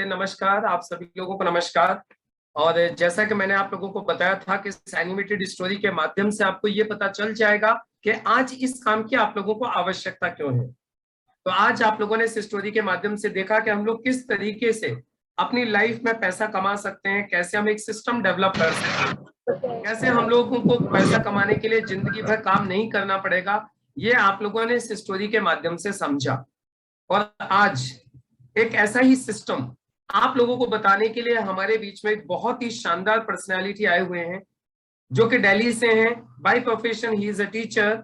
नमस्ते, नमस्कार। आप सभी लोगों को नमस्कार। और जैसा कि मैंने आप लोगों को बताया था कि इस एनिमेटेड स्टोरी के माध्यम से आपको ये पता चल जाएगा कि आज इस काम की आप लोगों को आवश्यकता क्यों है। तो आज आप लोगों ने इस स्टोरी के माध्यम से देखा कि हम लोग किस तरीके से अपनी लाइफ में पैसा कमा सकते हैं, कैसे हम एक सिस्टम डेवलप कर सकते हैं, कैसे हम लोगों को पैसा कमाने के लिए जिंदगी भर काम नहीं करना पड़ेगा। ये आप लोगों ने इस स्टोरी के माध्यम से समझा। और आज एक ऐसा ही सिस्टम आप लोगों को बताने के लिए हमारे बीच में एक बहुत ही शानदार पर्सनालिटी आए हुए हैं, जो कि दिल्ली से हैं। By profession he is a teacher,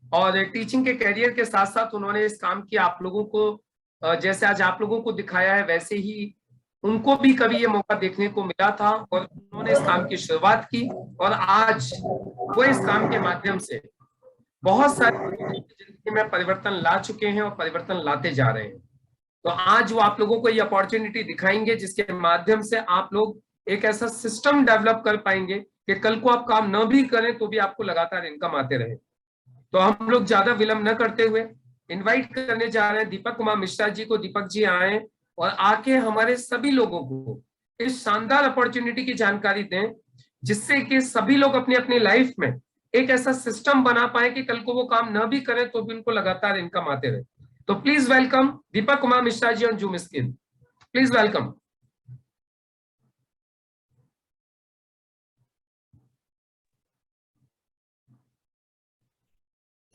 और टीचिंग के करियर के साथ साथ उन्होंने इस काम की आप लोगों को जैसे आज आप लोगों को दिखाया है, वैसे ही उनको भी कभी ये मौका देखने को मिला था और उन्होंने इस काम की शुरुआत की। और आज वो इस काम के माध्यम से बहुत सारे लोगों की जिंदगी में परिवर्तन ला चुके हैं और परिवर्तन लाते जा रहे हैं। तो आज वो आप लोगों को ये अपॉर्चुनिटी दिखाएंगे जिसके माध्यम से आप लोग एक ऐसा सिस्टम डेवलप कर पाएंगे कि कल को आप काम न भी करें तो भी आपको लगातार इनकम आते रहे। तो हम लोग ज्यादा विलंब न करते हुए इनवाइट करने जा रहे हैं दीपक कुमार मिश्रा जी को। दीपक जी आए और आके हमारे सभी लोगों को इस शानदार अपॉर्चुनिटी की जानकारी दें, जिससे कि सभी लोग अपनी अपनी लाइफ में एक ऐसा सिस्टम बना पाए कि कल को वो काम न भी करें तो भी उनको लगातार इनकम आते रहे। तो please welcome Deepak Kumar Mishra ji on Zoom screen. Please welcome.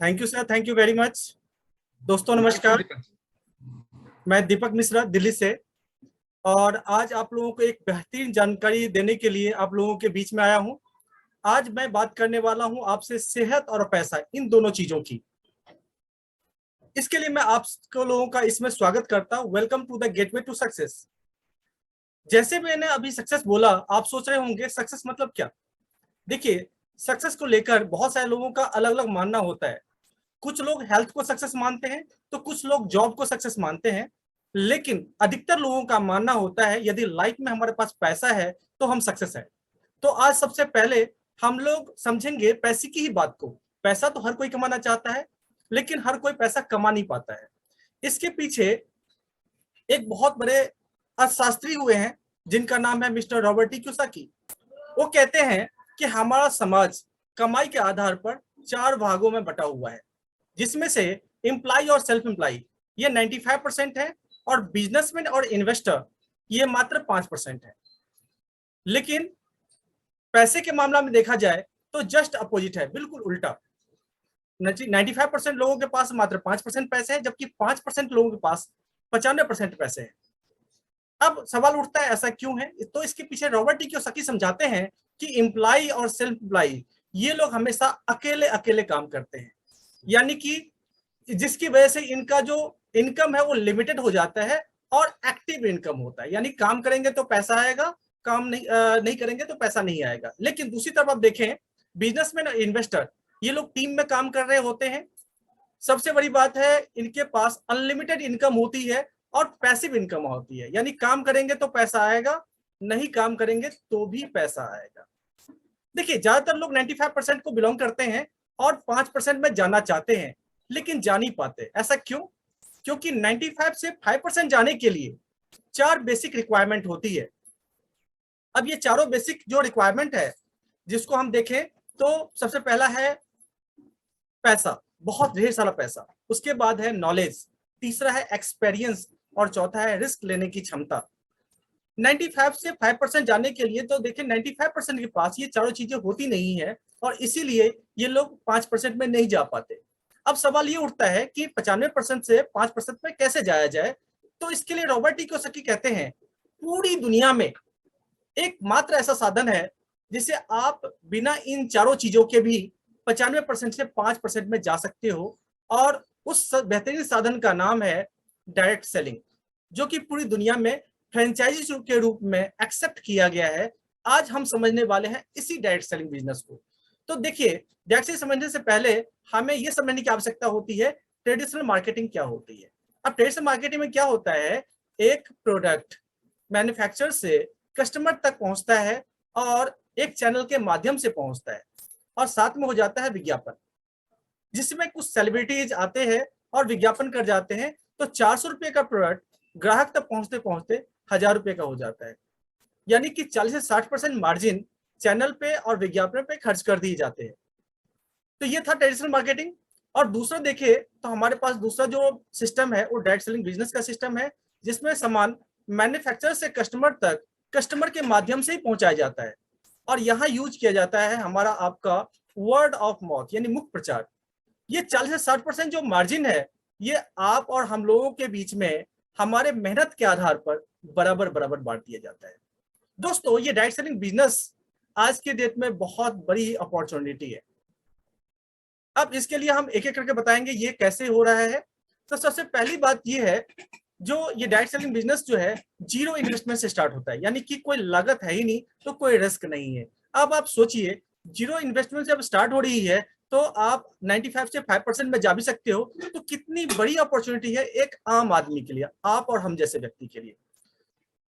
Thank you sir, thank you very much. दोस्तों नमस्कार, मैं दीपक मिश्रा दिल्ली से, और आज आप लोगों को एक बेहतरीन जानकारी देने के लिए आप लोगों के बीच में आया हूं। आज मैं बात करने वाला हूं आपसे सेहत और पैसा, इन दोनों चीजों की। इसके लिए मैं आप लोगों का इसमें स्वागत करता हूं। Welcome to the gateway to success. जैसे मैंने अभी सक्सेस बोला, आप सोच रहे होंगे सक्सेस मतलब क्या। देखिए, सक्सेस को लेकर बहुत सारे लोगों का अलग अलग मानना होता है। कुछ लोग हेल्थ को सक्सेस मानते हैं, तो कुछ लोग जॉब को सक्सेस मानते हैं, लेकिन अधिकतर लोगों का मानना होता है यदि लाइफ में हमारे पास पैसा है तो हम सक्सेस है। तो आज सबसे पहले हम लोग समझेंगे पैसे की ही बात को। पैसा तो हर कोई कमाना चाहता है, लेकिन हर कोई पैसा कमा नहीं पाता है। इसके पीछे एक बहुत बड़े अर्थशास्त्री हुए हैं जिनका नाम है मिस्टर रॉबर्ट टी कियोसाकी। वो कहते हैं कि हमारा समाज कमाई के आधार पर 4 भागों में बटा हुआ है, जिसमें से एम्प्लॉय और सेल्फ एम्प्लॉय ये 95% है, और बिजनेसमैन और इन्वेस्टर ये मात्र 5% है। लेकिन पैसे के मामला में देखा जाए तो जस्ट अपोजिट है, बिल्कुल उल्टा। 95% लोगों के पास मात्र 5% पैसे है, जबकि 5% लोगों के पास 95% पैसे है। अब सवाल उठता है ऐसा क्यों है। तो इसके पीछे रॉबर्ट टी कियोसाकी समझाते हैं कि एम्प्लॉय और सेल्फ एम्प्लॉय ये लोग हमेशा अकेले अकेले काम करते हैं, यानी कि जिसकी वजह से इनका जो इनकम है वो लिमिटेड हो जाता है और एक्टिव इनकम होता है, यानी काम करेंगे तो पैसा आएगा, काम नहीं करेंगे तो पैसा नहीं आएगा। लेकिन दूसरी तरफ आप देखें, बिजनेसमैन और इन्वेस्टर ये लोग टीम में काम कर रहे होते हैं। सबसे बड़ी बात है, इनके पास अनलिमिटेड इनकम होती है और पैसिव इनकम होती है, यानी काम करेंगे तो पैसा आएगा, नहीं काम करेंगे तो भी पैसा आएगा। देखिए, ज्यादातर लोग 95% को बिलोंग करते हैं और 5% में जाना चाहते हैं, लेकिन जा नहीं पाते। ऐसा क्यों? क्योंकि 95 से 5% जाने के लिए 4 बेसिक रिक्वायरमेंट होती है। अब ये चारों बेसिक जो रिक्वायरमेंट है, जिसको हम देखें तो सबसे पहला है पैसा, बहुत ढेर सारा पैसा। उसके बाद है नॉलेज, तीसरा है एक्सपीरियंस, और चौथा है रिस्क लेने की क्षमता। 95 से 5% जाने के लिए तो देखिए 95% के पास ये चारों चीजें होती नहीं है, और इसीलिए ये लोग 5% में नहीं जा पाते। अब सवाल ये उठता है कि 95% से 5% में कैसे जाया जाए। तो इसके लिए रॉबर्ट टी कियोसाकी कहते हैं, पूरी दुनिया में एकमात्र ऐसा साधन है जिसे आप बिना इन चारों चीजों के भी 95% से 5% में जा सकते हो, और उस बेहतरीन साधन का नाम है डायरेक्ट सेलिंग, जो कि पूरी दुनिया में फ्रेंचाइजी के रूप में एक्सेप्ट किया गया है। आज हम समझने वाले हैं इसी डायरेक्ट सेलिंग बिजनेस को। तो देखिए, डायरेक्ट सेलिंग समझने से पहले हमें यह समझने की आवश्यकता होती है ट्रेडिशनल मार्केटिंग क्या होती है। अब ट्रेडिशनल मार्केटिंग में क्या होता है, एक प्रोडक्ट मैन्युफैक्चरर से कस्टमर तक पहुंचता है और एक चैनल के माध्यम से पहुंचता है, और साथ में हो जाता है विज्ञापन, जिसमें कुछ सेलिब्रिटीज आते हैं और विज्ञापन कर जाते हैं। तो 400 रुपए का प्रोडक्ट ग्राहक तक पहुंचते पहुंचते ₹1000 का हो जाता है। यानी कि 40 से 60% मार्जिन चैनल पे और विज्ञापन पे खर्च कर दिए जाते हैं। तो ये था ट्रेडिशनल मार्केटिंग। और दूसरा देखिए तो हमारे पास दूसरा जो सिस्टम है वो डायरेक्ट सेलिंग बिजनेस का सिस्टम है, जिसमें सामान मैन्युफैक्चरर से कस्टमर तक कस्टमर के माध्यम से ही पहुंचाया जाता है। और यहाँ यूज किया जाता है हमारा आपका वर्ड ऑफ माउथ यानी मुख प्रचार। ये 40 से 60% जो मार्जिन है ये आप और हम लोगों के बीच में हमारे मेहनत के आधार पर बराबर बराबर बांट दिया जाता है। दोस्तों ये डायरेक्ट सेलिंग बिजनेस आज के डेट में बहुत बड़ी अपॉर्चुनिटी है। अब इसके लिए हम एक एक करके बताएंगे ये कैसे हो रहा है। तो सबसे पहली बात ये है, जो ये डायरेक्ट सेलिंग बिजनेस जो है जीरो इन्वेस्टमेंट से स्टार्ट होता है, यानी कि कोई लागत है ही नहीं तो कोई रिस्क नहीं है। अब आप सोचिए जीरो इन्वेस्टमेंट जब स्टार्ट हो रही है तो आप 95 से 5% में जा भी सकते हो, तो कितनी बड़ी अपॉर्चुनिटी है एक आम आदमी के लिए, आप और हम जैसे व्यक्ति के लिए।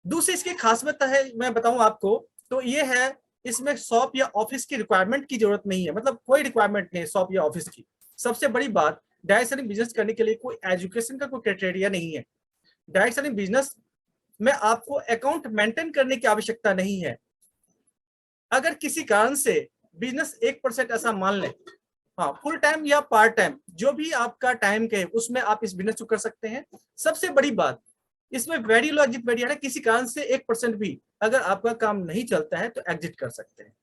दूसरी इसकी खास बात है मैं बताऊं आपको तो ये है, इसमें शॉप या ऑफिस की रिक्वायरमेंट की जरूरत नहीं है, मतलब कोई रिक्वायरमेंट नहीं है शॉप या ऑफिस की। सबसे बड़ी बात, डायरेक्ट सेलिंग बिजनेस करने के लिए कोई एजुकेशन का कोई क्राइटेरिया नहीं है। डायरेक्ट सेलिंग बिजनेस में आपको अकाउंट मेंटेन करने की आवश्यकता नहीं है। अगर किसी कारण से बिजनेस 1% ऐसा मान लें, हाँ फुल टाइम या पार्ट टाइम जो भी आपका टाइम के उसमें आप इस बिजनेस को कर सकते हैं। सबसे बड़ी बात इसमें वेरी लो एग्जिट बैरियर है, किसी कारण से 1% भी अगर आपका काम नहीं चलता है तो एग्जिट कर सकते हैं।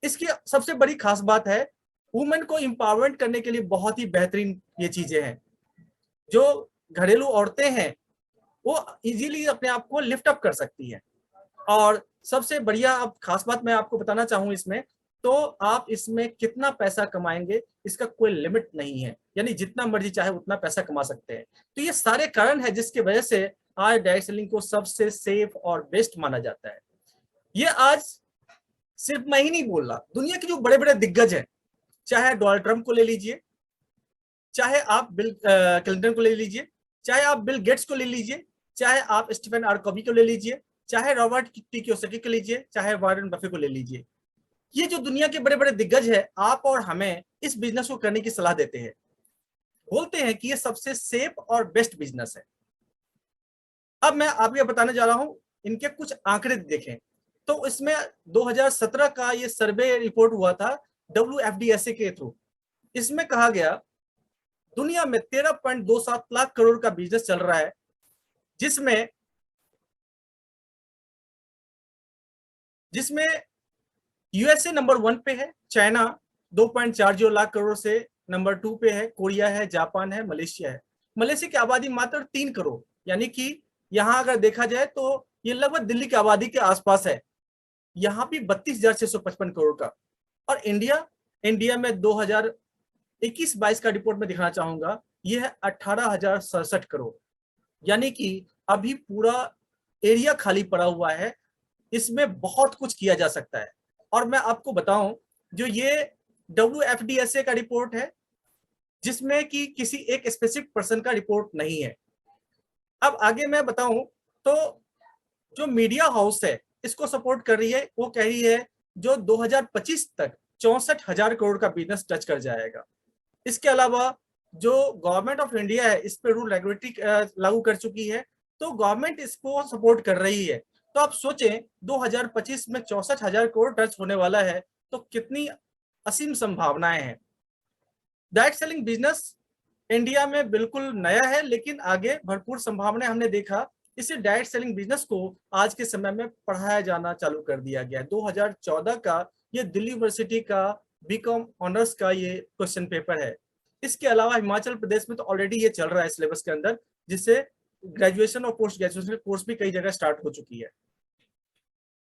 इसकी सबसे बड़ी खास बात है, वुमेन को एम्पावरमेंट करने के लिए बहुत ही बेहतरीन ये चीजें हैं। जो घरेलू औरतें हैं वो इजीली अपने आप को लिफ्ट अप कर सकती है। और सबसे बढ़िया अब खास बात मैं आपको बताना चाहूँ इसमें, तो आप इसमें कितना पैसा कमाएंगे इसका कोई लिमिट नहीं है, यानी जितना मर्जी चाहे उतना पैसा कमा सकते हैं। तो ये सारे कारण है जिसकी वजह से आज डायरेक्ट सेलिंग को सबसे सेफ और बेस्ट माना जाता है। ये आज सिर्फ मैं ही नहीं बोल रहा, दुनिया के जो बड़े बड़े दिग्गज हैं, चाहे डोनाल्ड ट्रंप को ले लीजिए, चाहे आप बिल क्लिंटन को ले लीजिए, चाहे आप बिल गेट्स को ले लीजिए, चाहे आप स्टीफन आर कॉवी को ले लीजिए, चाहे रॉबर्ट टी कियोसाकी को लीजिए, चाहे वॉरेन बफे को ले लीजिए, ये जो दुनिया के बड़े बड़े दिग्गज है आप और हमें इस बिजनेस को करने की सलाह देते हैं, बोलते हैं कि ये सबसे सेफ और बेस्ट बिजनेस है। अब मैं आपको बताने जा रहा हूं इनके कुछ आंकड़े देखें। तो इसमें 2017 का ये सर्वे रिपोर्ट हुआ था WFDSA के थ्रू। इसमें कहा गया दुनिया में 13.27 लाख करोड़ का बिजनेस चल रहा है, जिसमें यूएसए नंबर 1 पे है, चाइना 2.40 लाख करोड़ से नंबर 2 पे है, कोरिया है, जापान है, मलेशिया है। मलेशिया की आबादी मात्र 3 करोड़, यानी कि यहाँ अगर देखा जाए तो ये लगभग दिल्ली की आबादी के आसपास है। यहाँ भी 32,655 करोड़ का। और इंडिया में 2021-22 का रिपोर्ट में दिखाना चाहूंगा, ये है 18,067 करोड़, यानी कि अभी पूरा एरिया खाली पड़ा हुआ है, इसमें बहुत कुछ किया जा सकता है। और मैं आपको बताऊं जो ये WFDSA का रिपोर्ट है, जिसमें कि किसी एक स्पेसिफिक पर्सन का रिपोर्ट नहीं है। अब आगे मैं बताऊं तो जो मीडिया हाउस है इसको सपोर्ट कर रही है, वो कह रही है जो 2025 तक 64,000 करोड़ का बिजनेस टच कर जाएगा। इसके अलावा जो गवर्नमेंट ऑफ इंडिया है इस पर रूल रेगुलेटरी लागू कर चुकी है, तो गवर्नमेंट इसको सपोर्ट कर रही है। तो आप सोचें 2025 में 64,000 करोड़ टच होने वाला है, तो कितनी असीम संभावनाएं हैं। डायरेक्ट सेलिंग बिजनेस इंडिया में बिल्कुल नया है, लेकिन आगे भरपूर संभावनाएं हमने देखा। इसी डायरेक्ट सेलिंग बिजनेस को आज के समय में पढ़ाया जाना चालू कर दिया गया। 2014 का ये दिल्ली यूनिवर्सिटी का बीकॉम ऑनर्स का ये क्वेश्चन पेपर है। इसके अलावा हिमाचल प्रदेश में तो ऑलरेडी ये चल रहा है सिलेबस के अंदर, जिससे ग्रेजुएशन और पोस्ट ग्रेजुएशन कोर्स भी कई जगह स्टार्ट हो चुकी है।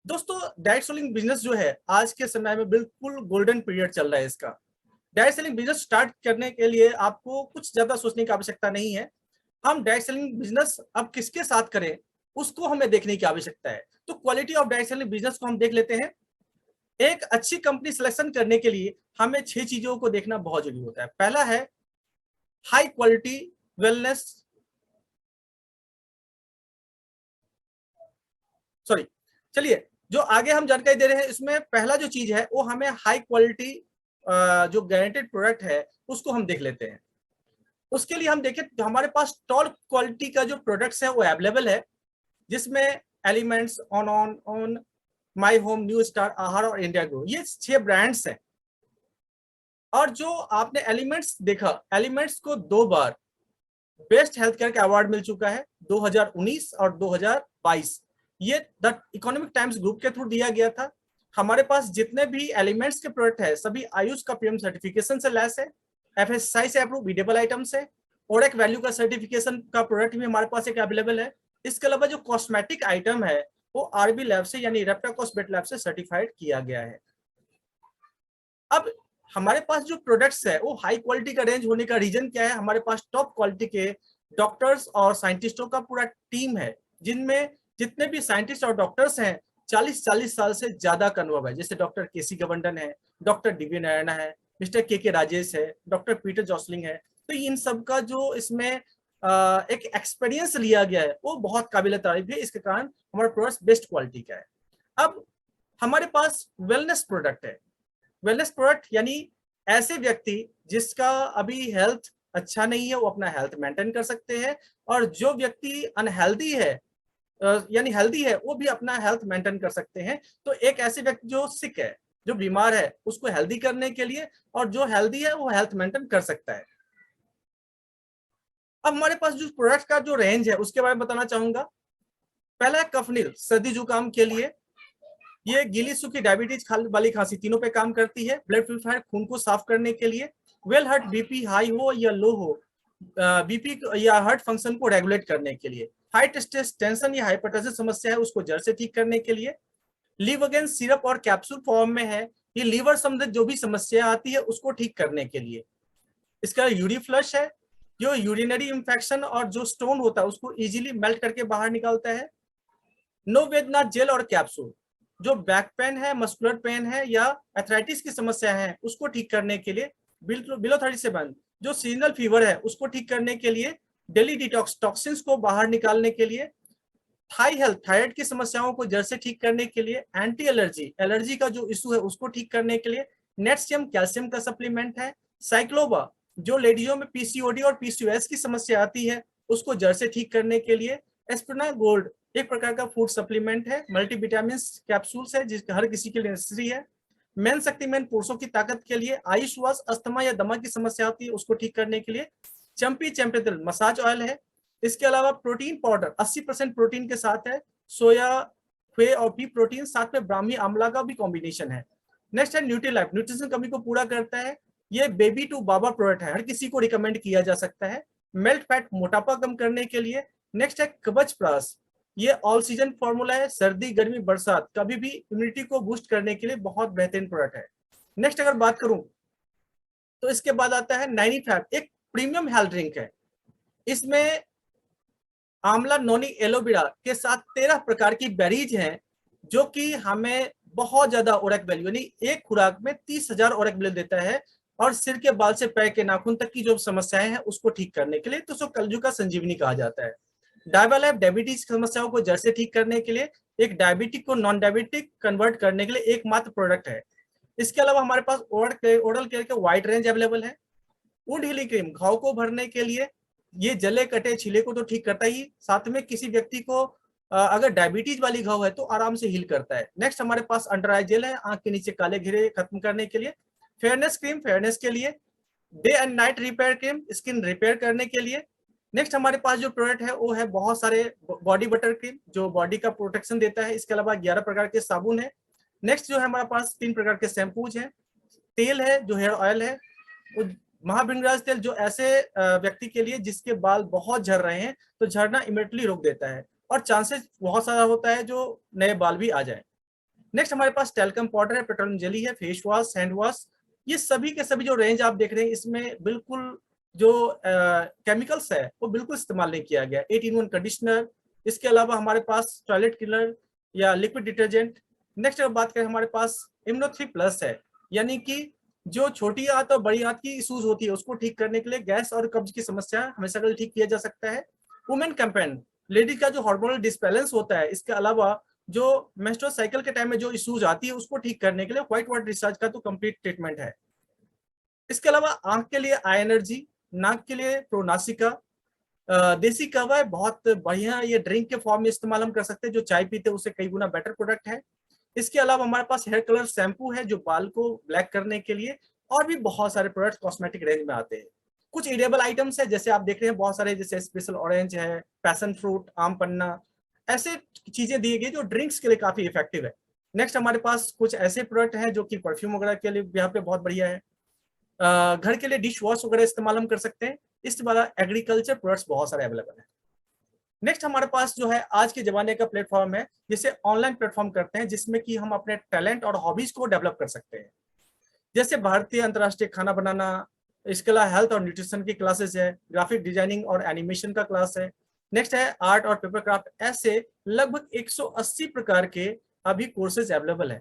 दोस्तों डायरेक्ट सेलिंग बिजनेस जो है आज के समय में बिल्कुल गोल्डन पीरियड चल रहा है इसका। डायरेक्ट सेलिंग बिजनेस स्टार्ट करने के लिए आपको कुछ ज्यादा सोचने की आवश्यकता नहीं है। हम डायरेक्ट सेलिंग बिजनेस अब किसके साथ करें उसको हमें देखने की आवश्यकता है। तो quality of direct selling business को हम देख लेते हैं। एक अच्छी कंपनी सिलेक्शन करने के लिए हमें 6 चीजों को देखना बहुत जरूरी होता है। पहला है हाई क्वालिटी वेलनेस, चलिए जो आगे हम जानकारी दे रहे हैं इसमें पहला जो चीज है वो हमें हाई क्वालिटी जो गारंटेड प्रोडक्ट है उसको हम देख लेते हैं। उसके लिए हम देखें तो हमारे पास टॉप क्वालिटी का जो प्रोडक्ट्स है वो अवेलेबल है, जिसमें elements, on my home, new star, आहार और इंडिया ग्रो, ये 6 ब्रांड्स हैं। और जो आपने एलिमेंट्स देखा, एलिमेंट्स को 2 बार बेस्ट हेल्थ केयर का अवार्ड मिल चुका है, 2019 और 2022। ये द इकोनॉमिक टाइम्स ग्रुप के थ्रू दिया गया था। हमारे पास जितने भी एलिमेंट्स के प्रोडक्ट है सभी आयुष का पीएम सर्टिफिकेशन से लैस है, FSSAI से अप्रूव वीडेबल आइटम्स है, ओरेक वैल्यू का सर्टिफिकेशन का प्रोडक्ट भी हमारे पास एक अवेलेबल है। इसके अलावा जो कॉस्मेटिक आइटम है वो आरबी लैब से यानी रेप्टा कॉस्मेट लैब से सर्टिफाइड किया गया है। अब हमारे पास जो प्रोडक्ट्स है वो हाई क्वालिटी का रेंज होने का रीजन क्या है? हमारे पास टॉप क्वालिटी के डॉक्टर्स और साइंटिस्टों का पूरा टीम है, जिनमें जितने भी साइंटिस्ट और डॉक्टर्स हैं 40 साल से ज्यादा का अनुभव है। जैसे डॉक्टर केसी गवंडन है, डॉक्टर डीवी नारायण है, मिस्टर के राजेश है, डॉक्टर पीटर जॉसलिंग है। तो इन सब का जो इसमें एक एक्सपीरियंस लिया गया है वो बहुत काबिल तारीफ है। इसके कारण हमारा प्रोडक्ट बेस्ट क्वालिटी का है। अब हमारे पास वेलनेस प्रोडक्ट है। वेलनेस प्रोडक्ट यानी ऐसे व्यक्ति जिसका अभी हेल्थ अच्छा नहीं है वो अपना हेल्थ मेंटेन कर सकते हैं, और जो व्यक्ति अनहेल्दी है यानी हेल्दी है वो भी अपना हेल्थ मेंटेन कर सकते हैं। तो एक ऐसे व्यक्ति जो सिक है, जो बीमार है, उसको हेल्दी करने के लिए, और जो हेल्दी है वो हेल्थ मेंटेन कर सकता है। अब हमारे पास जो प्रोडक्ट का जो रेंज है उसके बारे में बताना चाहूंगा। पहला है कफनील, सर्दी जुकाम के लिए। ये गीली सूखी डायबिटीज वाली खांसी तीनों पे काम करती है। ब्लड प्यूरिफायर, खून को साफ करने के लिए। वेल हार्ट, बीपी हाई हो या लो हो, बीपी या हार्ट फंक्शन को रेगुलेट करने के लिए। हार्ट स्ट्रेस, टेंशन या हाइपरटेंशन समस्या है उसको जड़ से ठीक करने के लिए। लिवोगेन सिरप और कैप्सूल फॉर्म में है, ये लीवर संबंधित जो भी समस्या आती है उसको ठीक करने के लिए। इसका यूरी फ्लश है, जो यूरिनरी इंफेक्शन और जो स्टोन होता है उसको इजीली मेल्ट करके बाहर निकालता है। नो वेदनाथ जेल और कैप्सूल, जो बैक पेन है, मस्कुलर पेन है या एथराइटिस की समस्या है उसको ठीक करने के लिए। बिलो 37, जो सीजनल फीवर है उसको ठीक करने के लिए, डेली डिटॉक्स, टॉक्सिन्स को बाहर निकालने के लिए। थाई हेल्थ, थायराइड की समस्याओं को जड़ से ठीक करने के लिए। एंटी एलर्जी, एलर्जी का जो इशू है उसको ठीक करने के लिए। नेटशियम कैल्शियम का सप्लीमेंट है। साइक्लोबा, जो लेडियों में पीसीओडी और पीसीओएस की समस्या आती है उसको जड़ से ठीक करने के लिए। एस्प्रिना गोल्ड एक प्रकार का फूड सप्लीमेंट है, मल्टीविटामिन कैप्सूल्स है जिसका हर किसी के लिए नेसेसरी है। मेन शक्तिमेन, पुरुषों की ताकत के लिए। आयुष वाश, अस्थमा या दमा की समस्या होती है उसको ठीक करने के लिए। चंपी चैंपियन मसाज ऑयल है। इसके अलावा प्रोटीन पाउडर 80% प्रोटीन के साथ है, सोया, वे और पी प्रोटीन, साथ में ब्राह्मी आंवला का भी कॉम्बिनेशन है। नेक्स्ट है न्यूट्रीलाइफ, न्यूट्रिशन कमी को पूरा करता है। ये बेबी टू बाबा प्रोडक्ट है, हर किसी को रिकमेंड किया जा सकता है मेल्ट फैट, मोटापा कम करने के लिए। नेक्स्ट है कवच प्लस, ये ऑल सीजन फॉर्मूला है, सर्दी गर्मी बरसात कभी भी इम्यूनिटी को बूस्ट करने के लिए बहुत बेहतरीन प्रोडक्ट है। नेक्स्ट अगर बात करूं तो इसके बाद आता है 95, एक प्रीमियम हेल्थ ड्रिंक है। इसमें आंवला, नोनी, एलोवेरा के साथ 13 प्रकार की बेरीज हैं जो कि हमें बहुत ज्यादा ओरेक वैल्यू यानी एक खुराक में 30,000 ओरेक वैल्यू देता है, और सिर के बाल से पैर के नाखून तक की जो समस्याएं हैं उसको ठीक करने के लिए, तो उसको कलजू का संजीवनी कहा जाता है। डायवालैप, डायबिटीज समस्याओं को जड़ से ठीक करने के लिए, एक डायबिटिक को नॉन डायबिटिक कन्वर्ट करने के लिए एकमात्र प्रोडक्ट है। इसके अलावा हमारे पास ओरल केयर के वाइड रेंज अवेलेबल है। वुंड हीलिंग क्रीम, घाव को भरने के लिए, ये जले कटे छिले को तो ठीक करता ही, साथ में किसी व्यक्ति को अगर डायबिटीज वाली घाव है तो आराम से हील करता है। नेक्स्ट हमारे पास अंडर आई जेल है, आंख के नीचे काले घेरे खत्म करने के लिए। फेयरनेस क्रीम, फेयरनेस के लिए। Day and night repair cream, skin repair करने के लिए। नेक्स्ट हमारे पास जो प्रोडक्ट है वो है बहुत सारे बॉडी बटर क्रीम, जो बॉडी का प्रोटेक्शन देता है। इसके अलावा 11 प्रकार के साबुन है। नेक्स्ट जो है हमारे पास 3 प्रकार के शैम्पूज हैं। तेल है जो हेयर ऑयल है। महाभृंगराज तेल, जो ऐसे व्यक्ति के लिए जिसके बाल बहुत झड़ रहे हैं तो झड़ना इमीडिएटली रोक देता है, और चांसेस बहुत सारा होता है जो नए बाल भी आ जाए। नेक्स्ट हमारे पास टेल्कम पाउडर है, पेट्रोलियम जेली है, फेस वॉश, हैंड वॉश। ये सभी के सभी जो रेंज आप देख रहे हैं इसमें बिल्कुल जो केमिकल्स है वो बिल्कुल इस्तेमाल नहीं किया गया। 8-in-1 कंडीशनर, इसके अलावा हमारे पास टॉयलेट क्लीनर या लिक्विड डिटर्जेंट। नेक्स्ट अगर बात करें हमारे पास इम्यूनो 3+ है, यानी कि जो छोटी आंत और बड़ी आंत की इश्यूज होती है उसको ठीक करने के लिए, गैस और कब्ज की समस्या हमेशा के लिए ठीक किया जा सकता है। वुमेन कैंपेन, लेडीज का जो हार्मोनल डिसबैलेंस होता है, इसके अलावा जो मेंस्ट्रुअल साइकिल के टाइम में जो इश्यूज आती है उसको ठीक करने के लिए व्हाइट वाटर डिस्चार्ज का तो कंप्लीट ट्रीटमेंट है। इसके अलावा आंख के लिए आई एनर्जी, नाक के लिए प्रोनासिका, देसी कहवा है, बहुत बढ़िया, ये ड्रिंक के फॉर्म में इस्तेमाल हम कर सकते हैं, जो चाय पीते हैं उसे कई गुना बेटर प्रोडक्ट है। इसके अलावा हमारे पास हेयर कलर शैम्पू है जो बाल को ब्लैक करने के लिए, और भी बहुत सारे प्रोडक्ट्स कॉस्मेटिक रेंज में आते हैं। कुछ इडेबल आइटम्स है, जैसे आप देख रहे हैं बहुत सारे, जैसे स्पेशल ऑरेंज है, पैशन फ्रूट, आम पन्ना, ऐसे चीजें दी गई जो ड्रिंक्स के लिए काफी इफेक्टिव है। नेक्स्ट हमारे पास कुछ ऐसे प्रोडक्ट हैं जो कि परफ्यूम वगैरह के लिए यहाँ पे बहुत बढ़िया है। घर के लिए डिश वॉश वगैरह इस्तेमाल हम कर सकते हैं। इसके बाद एग्रीकल्चर प्रोडक्ट्स बहुत सारे अवेलेबल है। नेक्स्ट हमारे पास जो है आज के जमाने का प्लेटफॉर्म है, जिसे ऑनलाइन प्लेटफॉर्म करते हैं, जिसमें कि हम अपने टैलेंट और हॉबीज को डेवलप कर सकते हैं। जैसे भारतीय अंतर्राष्ट्रीय खाना बनाना, इसके अलावा हेल्थ और न्यूट्रिशन की क्लासेस है, ग्राफिक डिजाइनिंग और एनिमेशन का क्लास है। नेक्स्ट है आर्ट और पेपर क्राफ्ट। ऐसे लगभग 180 प्रकार के अभी कोर्सेज अवेलेबल है।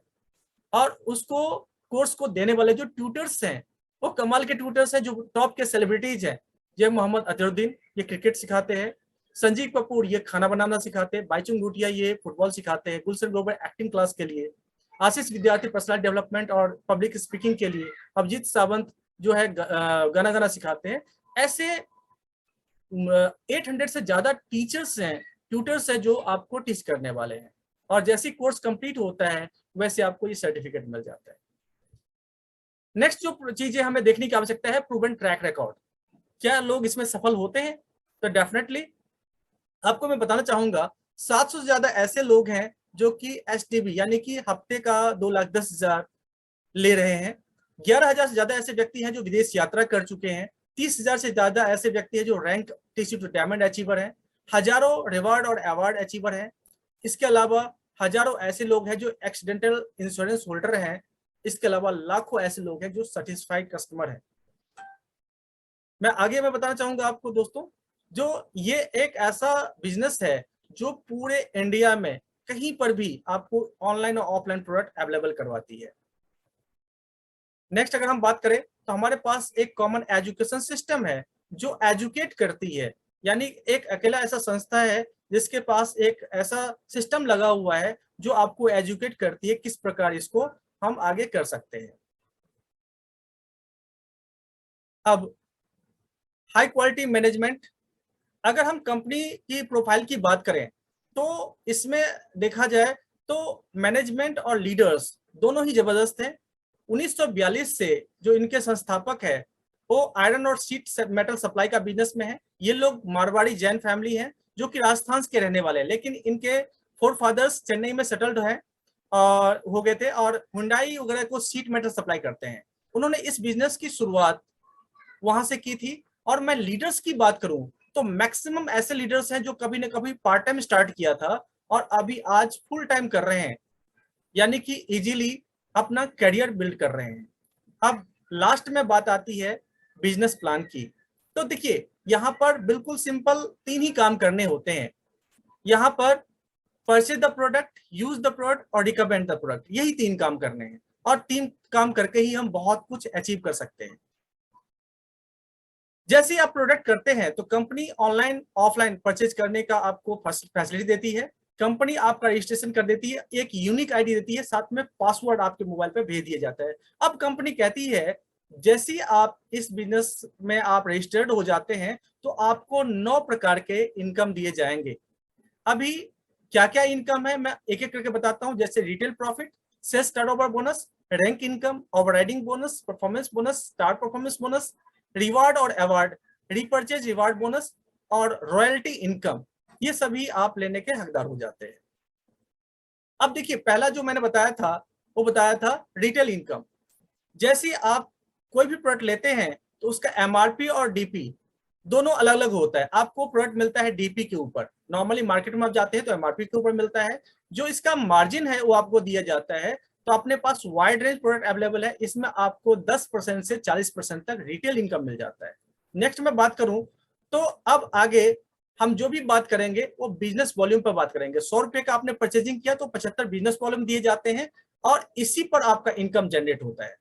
और उसको कोर्स को देने वाले जो ट्यूटर्स हैं वो कमाल के ट्यूटर्स हैं, जो टॉप के सेलिब्रिटीज हैं। ये मोहम्मद अजहरुद्दीन, ये क्रिकेट सिखाते हैं। संजीव कपूर, ये खाना बनाना सिखाते हैं। बाईचुंग भूटिया, ये फुटबॉल सिखाते हैं। गुलशन ग्रोवर, एक्टिंग क्लास के लिए। आशीष विद्यार्थी, पर्सनल डेवलपमेंट और पब्लिक स्पीकिंग के लिए। अभिजीत सावंत जो है गाना गाना सिखाते हैं। ऐसे 800 से ज्यादा टीचर्स हैं, ट्यूटर्स हैं, जो आपको टीच करने वाले हैं। और जैसे कोर्स कंप्लीट होता है वैसे आपको ये सर्टिफिकेट मिल जाता है। नेक्स्ट जो चीजें हमें देखने की आवश्यकता है, प्रूवन ट्रैक रिकॉर्ड। क्या लोग इसमें सफल होते हैं? तो डेफिनेटली आपको मैं बताना चाहूंगा, 700 से ज्यादा ऐसे लोग हैं जो कि एसटीबी यानी कि हफ्ते का 2,10,000 ले रहे हैं। 11,000 से ज्यादा ऐसे व्यक्ति हैं जो विदेश यात्रा कर चुके हैं। 30,000 से ज्यादा ऐसे व्यक्ति हैं जो rank TC to diamond achiever हैं। हजारों रिवार्ड और अवार्ड अचीवर हैं। इसके अलावा हजारों ऐसे लोग हैं जो एक्सीडेंटल इंश्योरेंस होल्डर हैं। इसके अलावा लाखों ऐसे लोग हैं जो सेटिस्फाइड कस्टमर हैं। मैं बताना चाहूंगा आपको दोस्तों, जो ये एक ऐसा बिजनेस है जो पूरे इंडिया में कहीं पर भी आपको ऑनलाइन और ऑफलाइन प्रोडक्ट अवेलेबल करवाती है। नेक्स्ट अगर हम बात करें तो हमारे पास एक कॉमन एजुकेशन सिस्टम है जो एजुकेट करती है, यानी एक अकेला ऐसा संस्था है जिसके पास एक ऐसा सिस्टम लगा हुआ है जो आपको एजुकेट करती है किस प्रकार इसको हम आगे कर सकते हैं। अब हाई क्वालिटी मैनेजमेंट, अगर हम कंपनी की प्रोफाइल की बात करें तो इसमें देखा जाए तो मैनेजमेंट और लीडर्स दोनों ही जबरदस्त हैं। 1942 से जो इनके संस्थापक है वो आयरन और शीट मेटल सप्लाई का बिजनेस में है। ये लोग मारवाड़ी जैन फैमिली हैं जो कि राजस्थान के रहने वाले हैं, लेकिन इनके फोर फादर्स चेन्नई में सेटल्ड हैं और हो गए थे, और हुंडई वगैरह को शीट मेटल सप्लाई करते हैं। उन्होंने इस बिजनेस की शुरुआत वहां से की थी। और मैं लीडर्स की बात करूं तो मैक्सिमम ऐसे लीडर्स हैं जो कभी ना कभी पार्ट टाइम स्टार्ट किया था और अभी आज फुल टाइम कर रहे हैं, यानी कि इजीली अपना करियर बिल्ड कर रहे हैं। अब लास्ट में बात आती है बिजनेस प्लान की। तो देखिए यहाँ पर बिल्कुल सिंपल 3 ही काम करने होते हैं। यहाँ पर purchase the product, use the product और रिकमेंड द प्रोडक्ट, यही 3 काम करने हैं। और 3 काम करके ही हम बहुत कुछ अचीव कर सकते हैं। जैसे आप प्रोडक्ट करते हैं तो कंपनी ऑनलाइन ऑफलाइन परचेज करने का आपको फैसिलिटी देती है। कंपनी आपका रजिस्ट्रेशन कर देती है, एक यूनिक आईडी देती है, साथ में पासवर्ड आपके मोबाइल पे भेज दिया जाता है। अब कंपनी कहती है जैसे आप इस बिजनेस में आप रजिस्टर्ड हो जाते हैं तो आपको 9 प्रकार के इनकम दिए जाएंगे। अभी क्या क्या इनकम है मैं एक एक करके बताता हूं। जैसे retail profit, sales turnover bonus, rank income, overriding bonus, performance bonus, star performance bonus, reward और अवार्ड, रिपर्चेज रिवार्ड बोनस और रॉयल्टी इनकम, ये सभी आप लेने के हकदार हो जाते हैं। अब देखिए पहला जो मैंने बताया था वो बताया था रिटेल इनकम। जैसे आप कोई भी प्रोडक्ट लेते हैं तो उसका एमआरपी और डीपी दोनों अलग अलग होता है। आपको प्रोडक्ट मिलता है डीपी के ऊपर, नॉर्मली मार्केट में आप जाते हैं तो एमआरपी के ऊपर मिलता है। जो इसका मार्जिन है वो आपको दिया जाता है। तो अपने पास वाइड रेंज प्रोडक्ट अवेलेबल है, इसमें आपको 10% से 40% तक रिटेल इनकम मिल जाता है। नेक्स्ट मैं बात करूं तो अब आगे हम जो भी बात करेंगे वो बिजनेस वॉल्यूम पर बात करेंगे। 100 रुपए का आपने परचेजिंग किया तो 75 बिजनेस वॉल्यूम दिए जाते हैं और इसी पर आपका इनकम जनरेट होता है।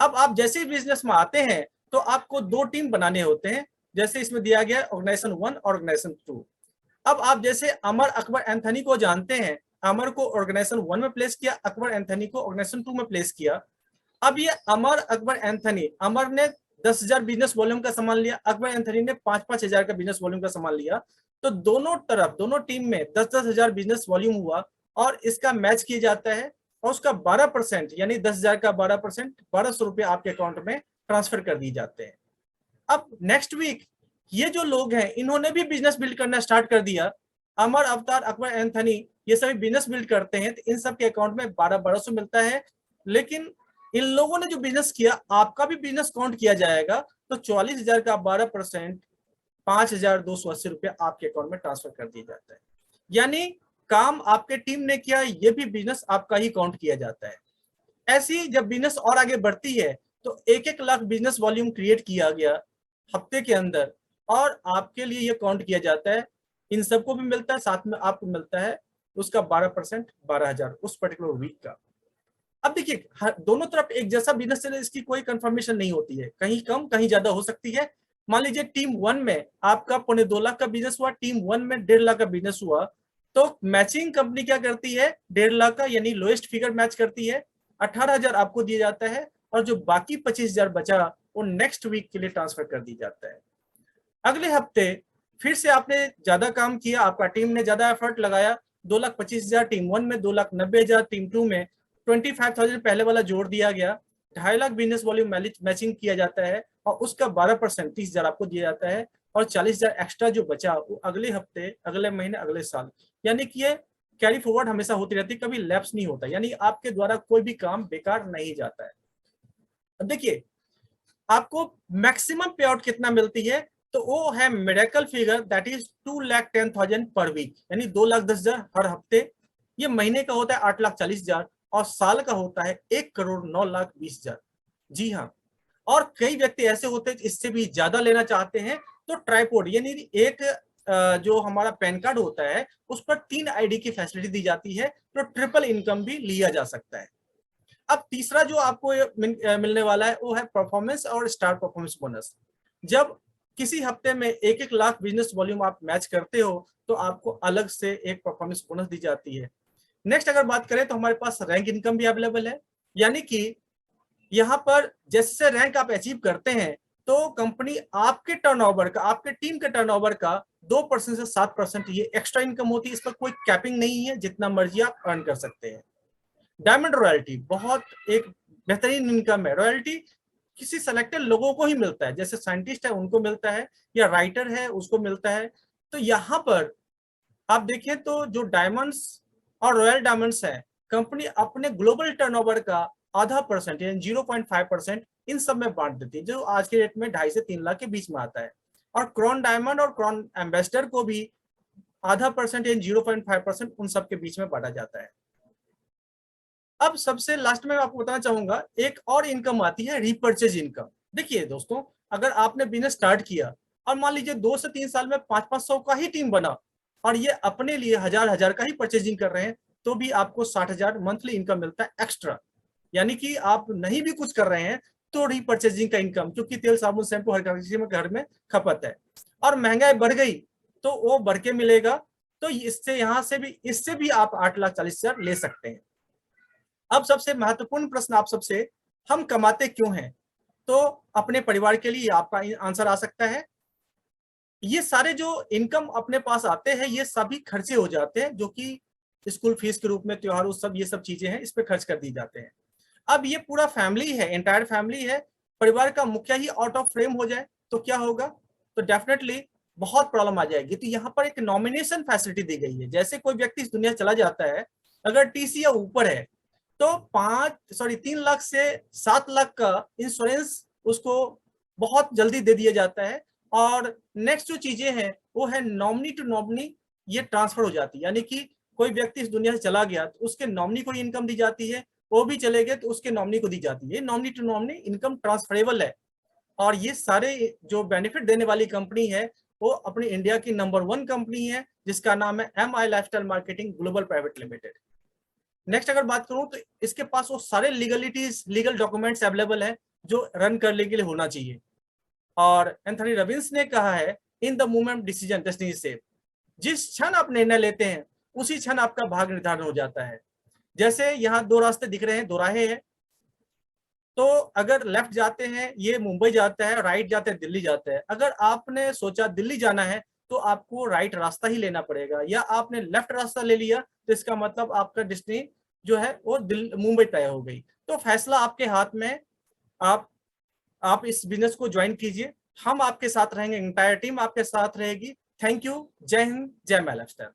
अब आप जैसे बिजनेस में आते हैं तो आपको 2 टीम बनाने होते हैं, जैसे इसमें दिया गया ऑर्गेनाइजेशन 1 और ऑर्गेनाइजेशन 2। अब आप जैसे अमर अकबर एंथनी को जानते हैं, अमर को ऑर्गेनाइजेशन 1 में प्लेस किया, अकबर एंथनी को ऑर्गेनाइजेशन 2 में प्लेस किया। अब ये अमर अकबर एंथनी, अमर ने 10,000 बिजनेस वॉल्यूम का सामान लिया, अकबर एंथनी ने 5,000 का बिजनेस वॉल्यूम का सामान लिया, तो दोनों तरफ दोनों टीम में 10,000 बिजनेस वॉल्यूम हुआ और इसका मैच किया जाता है और उसका 12% यानी 10,000 का 12% 1,200 रुपये आपके अकाउंट में ट्रांसफर कर दिए जाते हैं। अब नेक्स्ट वीक ये जो लोग हैं इन्होंने भी बिजनेस बिल्ड करना स्टार्ट कर दिया, अमर, अवतार, अकबर एंथनी ये सभी बिजनेस बिल्ड करते हैं, तो इन सब के अकाउंट में 12,200 मिलता है। लेकिन इन लोगों ने जो बिजनेस किया आपका भी बिजनेस काउंट किया जाएगा, तो 44,000 का 12% 5,280 रुपये आपके अकाउंट में ट्रांसफर कर दिया जाता है। यानी काम आपके टीम ने किया, ये भी बिजनेस आपका ही काउंट किया जाता है। ऐसी जब बिजनेस और आगे बढ़ती है तो 1-1 लाख बिजनेस वॉल्यूम क्रिएट किया गया हफ्ते के अंदर और आपके लिए ये काउंट किया जाता है, इन सबको भी मिलता है, साथ में आपको मिलता है उसका 12% 12,000 उस पर्टिकुलर वीक का। अब देखिए दोनों तरफ एक जैसा बिजनेस चले इसकी कोई कंफर्मेशन नहीं होती है, कहीं कम कहीं ज्यादा हो सकती है। मान लीजिए टीम 1 में आपका 2.25 लाख का बिजनेस हुआ, टीम 1 में 1.5 लाख का बिजनेस हुआ, तो मैचिंग कंपनी क्या करती है 1.5 लाख का यानी लोएस्ट फिगर मैच करती है, 18,000 आपको दिया जाता है और जो बाकी 25,000 बचा वो नेक्स्ट वीक के लिए ट्रांसफर कर दिया जाता है। अगले हफ्ते फिर से आपने ज्यादा काम किया, आपका टीम ने ज्यादा एफर्ट लगाया, 2,25,000 टीम 1 में, 2,90,000 टीम 2 में, 25,000 पहले वाला जोड़ दिया गया, 2.5 लाख बिजनेस वॉल्यूम मैचिंग किया जाता है और उसका 12% 30,000 आपको दिया जाता है और 40,000 एक्स्ट्रा जो बचा वो अगले हफ्ते, अगले महीने, अगले साल, यानी कि ये कैरी फॉरवर्ड हमेशा होती रहती है, कभी लैप्स नहीं होता, यानी आपके द्वारा कोई भी काम बेकार नहीं जाता है। अब देखिए आपको मैक्सिमम पे आउट कितना मिलती है, तो वो है मिरेकल फिगर दैट इज 2,10,000 पर वीक, यानी 2,10,000 हर हफ्ते। ये महीने का होता है 8,40,000 और साल का होता है 1,09,20,000। जी हाँ, और कई व्यक्ति ऐसे होते हैं इससे भी ज्यादा लेना चाहते हैं, तो ट्राइपॉड यानी एक जो हमारा पैन कार्ड होता है उस पर 3 आईडी की फैसिलिटी दी जाती है, तो ट्रिपल इनकम भी लिया जा सकता है। अब तीसरा जो आपको मिलने वाला है वो है परफॉर्मेंस और स्टार परफॉर्मेंस बोनस। जब किसी हफ्ते में 1-1 लाख बिजनेस वॉल्यूम आप मैच करते हो तो आपको अलग से एक परफॉर्मेंस बोनस दी जाती है। नेक्स्ट अगर बात करें तो हमारे पास रैंक इनकम भी अवेलेबल है, यानी कि यहाँ पर जैसे रैंक आप अचीव करते हैं तो कंपनी आपके टर्नओवर का, आपके टीम के टर्नओवर का 2% से 7% ये एक्स्ट्रा इनकम होती है, इस पर कोई कैपिंग नहीं है, जितना मर्जी आप अर्न कर सकते हैं। डायमंड रॉयल्टी बहुत एक बेहतरीन इनकम है, रॉयल्टी किसी सेलेक्टेड लोगों को ही मिलता है, जैसे साइंटिस्ट है उनको मिलता है या राइटर है उसको मिलता है। तो यहाँ पर आप देखें तो जो डायमंड्स और रॉयल डायमंड्स है, कंपनी अपने ग्लोबल टर्नओवर का आधा परसेंट यानी 0.5% इन सब में बांट देती है, जो आज के रेट में 2.5 से 3 लाख के बीच में आता है। और क्राउन डायमंड और क्राउन एम्बेसडर को भी आधा परसेंट यानी 0.5% उन सब के बीच में बांटा जाता है। अब सबसे लास्ट में आपको बताना चाहूंगा एक और इनकम आती है रीपर्चेज इनकम। देखिए दोस्तों, अगर आपने बिजनेस स्टार्ट किया और मान लीजिए 2 से 3 साल में 500 का ही टीम बना और ये अपने लिए 1,000 का ही परचेजिंग कर रहे हैं, तो भी आपको 60,000 मंथली इनकम मिलता है एक्स्ट्रा। यानी कि आप नहीं भी कुछ कर रहे हैं तो रीपर्चेजिंग का इनकम, क्योंकि तेल साबुन शैम्पू हर किसी में घर में खपत है और महंगाई बढ़ गई तो वो बढ़ के मिलेगा, तो इससे भी आप 8,40,000 ले सकते हैं। अब सबसे महत्वपूर्ण प्रश्न आप सबसे, हम कमाते क्यों हैं? तो अपने परिवार के लिए आपका आंसर आ सकता है। ये सारे जो इनकम अपने पास आते हैं ये सभी खर्चे हो जाते हैं, जो कि स्कूल फीस के रूप में, त्योहार सब ये सब चीजें हैं, इस पे खर्च कर दी जाते हैं। अब ये पूरा फैमिली है, एंटायर फैमिली है, परिवार का मुखिया ही आउट ऑफ फ्रेम हो जाए तो क्या होगा? तो डेफिनेटली बहुत प्रॉब्लम आ जाएगी। तो यहाँ पर एक नॉमिनेशन फैसिलिटी दी गई है, जैसे कोई व्यक्ति इस दुनिया चला जाता है, अगर टीसी या ऊपर है तो 3 लाख से 7 लाख का इंश्योरेंस उसको बहुत जल्दी दे दिया जाता है। और नेक्स्ट जो चीजें हैं वो है नॉमिनी टू नॉमिनी, ये ट्रांसफर हो जाती है, यानी कि कोई व्यक्ति इस दुनिया से चला गया तो उसके नॉमिनी को इनकम दी जाती है, वो भी चले गए तो उसके नॉमिनी को दी जाती है। Nominee to nominee income transferable है और ये सारे जो बेनिफिट देने वाली कंपनी है वो अपनी इंडिया की नंबर 1 कंपनी है, जिसका नाम है MI lifestyle marketing global private limited. Next अगर बात करूं तो इसके पास वो सारे लीगल डॉक्यूमेंट्स अवेलेबल है जो रन करने के लिए होना चाहिए। और एंथनी रॉबिन्स ने कहा है, in the moment decision destiny safe, जिस क्षण आप निर्णय लेते हैं उसी क्षण आपका भाग निर्धारण हो जाता है। जैसे यहाँ 2 रास्ते दिख रहे हैं, 2 राहें हैं, तो अगर लेफ्ट जाते हैं ये मुंबई जाता है, राइट जाते हैं दिल्ली जाता है। अगर आपने सोचा दिल्ली जाना है तो आपको राइट रास्ता ही लेना पड़ेगा, या आपने लेफ्ट रास्ता ले लिया तो इसका मतलब आपका डेस्टिनी जो है वो मुंबई तय हो गई। तो फैसला आपके हाथ में है। आप इस बिजनेस को ज्वाइन कीजिए, हम आपके साथ रहेंगे, एंटायर टीम आपके साथ रहेगी। Thank you. जय हिंद, जय माय लाइफस्टाइल।